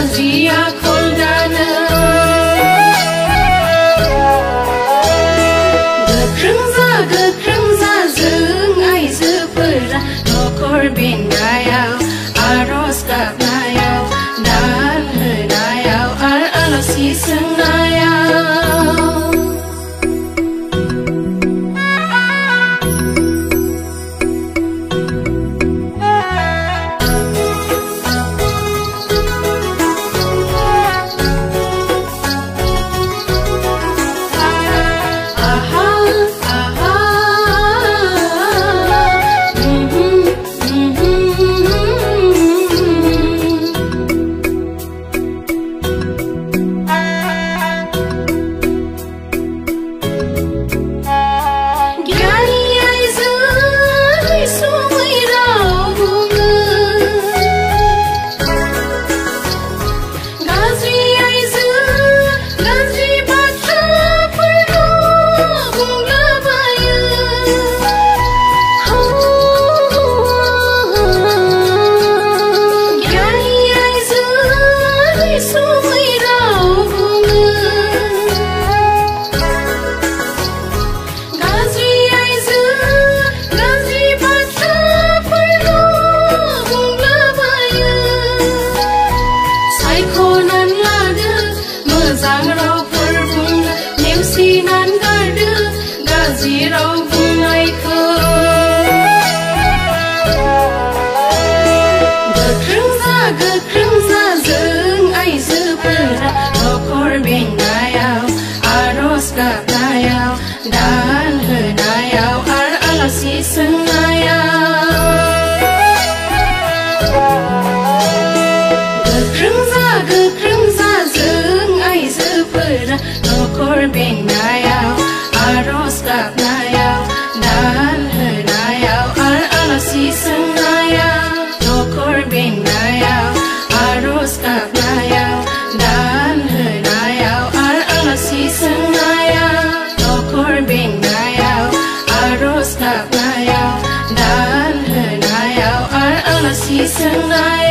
गाज्रिया खलदानो गोख्रों जा जों आइजोफोरा नखर बेंनायाव आरज गाबनायाव दान होनायाव आरो आलासि सोंनायाव गोख्रों जा जों आइजोफोरा नखर बेंनायाव आरज गाबनायाव दान होनायाव आरो आलासि सोंनायाव गोख्रों जा जों आइजोफोरा नखर बेंनायाव आरज गाबनायाव दान होनायाव आरो आलासि सोंनायाव नखर बेंनायाव आरज गाबनायाव दान होनायाव आरो आलासि सोंनायाव नखर बेंनायाव आरज गाबनायाव दान होनायाव आरो आलासि सोंनायाव